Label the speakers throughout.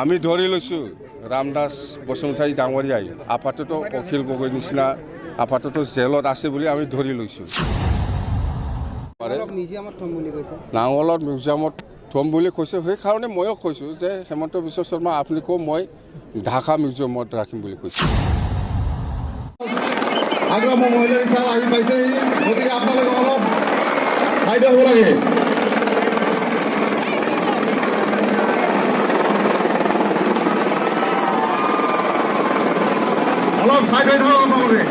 Speaker 1: আমি ধৰি লৈছোঁ ৰামদাস বসুমতাৰী ডাঙৰীয়াই আপাততো অখিল গগৈ নিচিনা আপাততো জেলত আছে বুলি আমি ধৰি লৈছোঁ। নাঙলত মিউজিয়ামত থ'ম বুলি কৈছে, সেইকাৰণে ময়ো কৈছোঁ যে হেমন্ত বিশ্ব শৰ্মা আপুনিকো মই ঢাকা মিউজিয়ামত ৰাখিম বুলি কৈছোঁ।
Speaker 2: আহি পাইছেহি, গতিকে আপোনালোকে অলপ চাইড হ'ব লাগে। অলপ চাইড হৈ থাকক আপোনালোকে।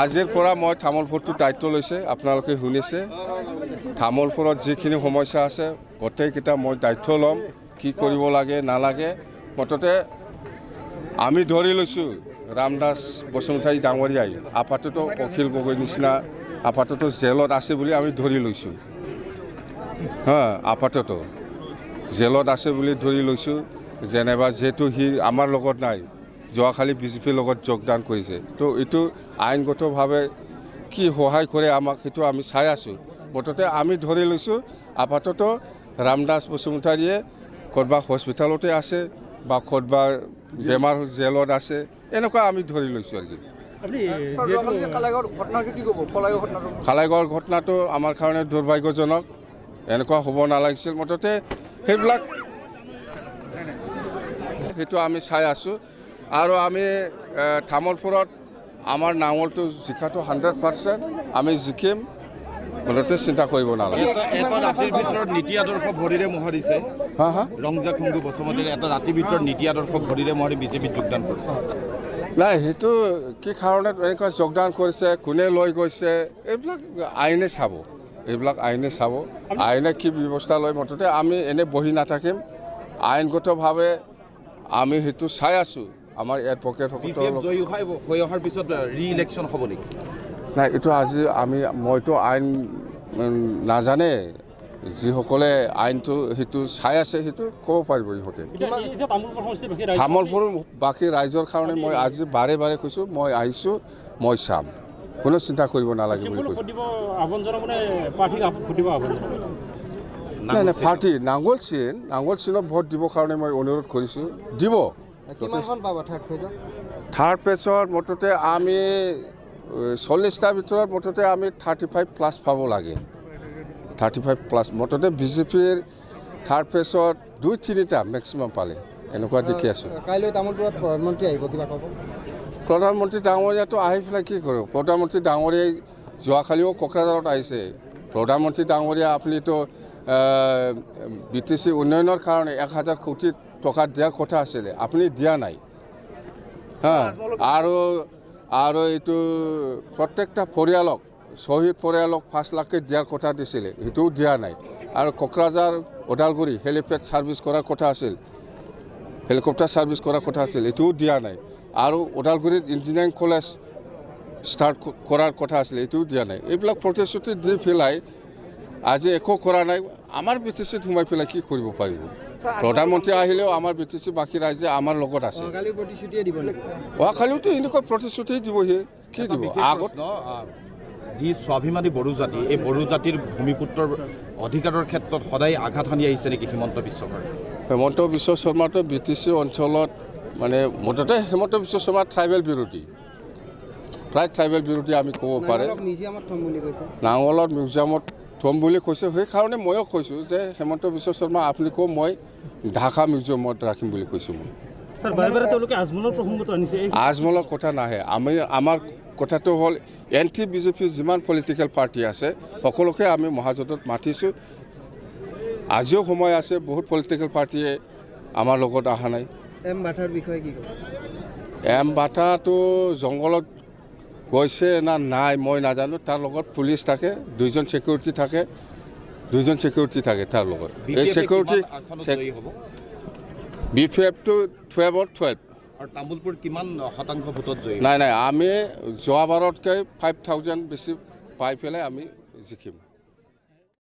Speaker 1: আজিৰ পৰা মই তামোলপুৰটো দায়িত্ব লৈছে, আপোনালোকে শুনিছে। তামোলপুৰত যিখিনি সমস্যা আছে গোটেইকেইটা মই দায়িত্ব ল'ম, কি কৰিব লাগে নালাগে। মুঠতে আমি ধৰি লৈছোঁ ৰামদাস বসুমতাৰী ডাঙৰীয়াই আপাততো অখিল গগৈ নিচিনা আপাততো জেলত আছে বুলি আমি ধৰি লৈছোঁ। আপাততো জেলত আছে বুলি ধৰি লৈছোঁ। যেনিবা যিহেতু সি আমাৰ লগত নাই, যোৱাকালি বিজেপিৰ লগত যোগদান কৰিছে, তো এইটো আইনগতভাৱে কি সহায় কৰে আমাক সেইটো আমি চাই আছোঁ। মুঠতে আমি ধৰি লৈছোঁ আপাততো ৰামদাস বসুমতাৰীয়ে ক'ৰবাত হস্পিটেলতে আছে বা ক'ৰবাত বেমাৰ জেলত আছে, এনেকুৱা আমি ধৰি লৈছোঁ আৰু কি। খালাইগড়ৰ ঘটনাটো আমাৰ কাৰণে দুৰ্ভাগ্যজনক, এনেকুৱা হ'ব নালাগিছিল। মুঠতে সেইবিলাক সেইটো আমি চাই আছোঁ। আৰু আমি তামোলপুৰত আমাৰ নাঙলটো জিকাটো 100% আমি জিকিম, মুঠতে চিন্তা কৰিব নালাগে।
Speaker 3: ৰাতিৰ ভিতৰত নীতি আদৰ্শ ভৰিৰে মোহাৰিছে। ৰংজা খুংগু বসুমতাৰী এটা ৰাতিৰ ভিতৰত নীতি আদৰ্শ ভৰিৰে মোহাৰি বিজেপিত যোগদান কৰিছে।
Speaker 1: নাই, সেইটো কি কাৰণত এনেকুৱা যোগদান কৰিছে, কোনে লৈ গৈছে, এইবিলাক আইনে চাব, এইবিলাক আইনে চাব, আইনে কি ব্যৱস্থা লয়। মুঠতে আমি এনে বহি নাথাকিম, আইনগতভাৱে আমি সেইটো চাই আছোঁ। আমাৰ এডভকেটসকলৰ
Speaker 3: হৈ অহাৰ পিছত ৰি ইলেকশ্যন হ'ব নেকি?
Speaker 1: নাই, এইটো আজি মইতো আইন নাজানে, যিসকলে আইনটো সেইটো চাই আছে সেইটো ক'ব পাৰিব ইহঁতে। তামোলপুৰ বাকী ৰাইজৰ কাৰণে মই আজি বাৰে বাৰে কৈছোঁ, মই আহিছোঁ, মই চাম, কোনো চিন্তা কৰিব নালাগে বুলি কৈছোঁ। নাই নাই, পাৰ্টি নাঙল চিনত ভোট দিবৰ কাৰণে মই অনুৰোধ কৰিছোঁ, দিব। থাৰ্ড পেজত মুঠতে আমি 40টাৰ ভিতৰত মুঠতে আমি 35+ পাব লাগে, 35+। মুঠতে বিজেপিৰ থাৰ্ড পেজত 2-3টা মেক্সিমাম পালে, এনেকুৱা দেখি আছোঁ।
Speaker 2: কাইলৈ তামোলপুৰত প্ৰধানমন্ত্ৰী আহিব, কিবা ক'ব?
Speaker 1: প্ৰধানমন্ত্ৰী ডাঙৰীয়াটো আহি পেলাই কি কৰিব? প্ৰধানমন্ত্ৰী ডাঙৰীয়াই যোৱাকালিও কোকৰাঝাৰত আহিছে। প্ৰধানমন্ত্ৰী ডাঙৰীয়া আপুনিতো BTC উন্নয়নৰ কাৰণে 1000 কোটি টকা দিয়াৰ কথা আছিলে, আপুনি দিয়া নাই। আৰু এইটো প্ৰত্যেকটা পৰিয়ালক, শ্বহীদ পৰিয়ালক 5 লাখকৈ দিয়াৰ কথা দিছিলে, সেইটোও দিয়া নাই। আৰু কোকৰাঝাৰ ওদালগুৰি হেলিপেড ছাৰ্ভিচ কৰাৰ কথা আছিল, হেলিকপ্টাৰ ছাৰ্ভিচ কৰাৰ কথা আছিল, এইটোও দিয়া নাই। আৰু ওদালগুৰিত ইঞ্জিনিয়াৰিং কলেজ ষ্টাৰ্ট কৰাৰ কথা আছিলে, এইটোও দিয়া নাই। এইবিলাক প্ৰতিশ্ৰুতি দি পেলাই আজি একো কৰা নাই আমাৰ বি টি চিত সোমাই পেলাই কি কৰিব পাৰিব প্ৰধানমন্ত্ৰী আহিলেও আমাৰ বি টি চি বাকী ৰাইজে আমাৰ লগত আছে অহাকালিওতো এনেকুৱা প্ৰতিশ্ৰুতি দিবহি কি দিব আগত
Speaker 3: যি স্বাভিমানী বড়ো জাতি এই বড়ো জাতিৰ ভূমিপুত্ৰৰ অধিকাৰৰ ক্ষেত্ৰত সদায় আঘাত সানি আহিছে নেকি হিমন্ত বিশ্ব শৰ্মাই
Speaker 1: হেমন্ত বিশ্ব শৰ্মাটো বি টি চি অঞ্চলত মানে মুঠতে হেমন্ত বিশ্ব শৰ্মা ট্ৰাইবেল বিৰোধী প্ৰায় ট্ৰাইবেল বিৰোধী আমি ক'ব পাৰে নাঙলত মিউজিয়ামত থ'ম বুলি কৈছে সেইকাৰণে ময়ো কৈছোঁ যে হেমন্ত বিশ্ব শৰ্মা আপুনি কওঁ মই ঢাকা মিউজিয়ামত ৰাখিম বুলি কৈছোঁ মই আজমলৰ কথা নাহে আমাৰ কথাটো হ'ল এণ্টি বিজেপি যিমান পলিটিকেল পাৰ্টি আছে সকলোকে আমি মহাজোঁটত মাতিছোঁ আজিও সময় আছে বহুত পলিটিকেল পাৰ্টিয়ে আমাৰ লগত অহা নাই এম বাটাটো জংঘলত গৈছে না নাই মই নাজানো তাৰ লগত পুলিচ থাকে দুইজন ছিকিউৰিটি থাকে তাৰ লগত এই ছিকিউৰিটি বি পি এফটো 12
Speaker 3: আৰু তামোলপুৰ কিমান শতাংশ ভোটত জয়ী
Speaker 1: নাই আমি যোৱাবাৰতকৈ 5,000 বেছি পাই পেলাই আমি জিকিম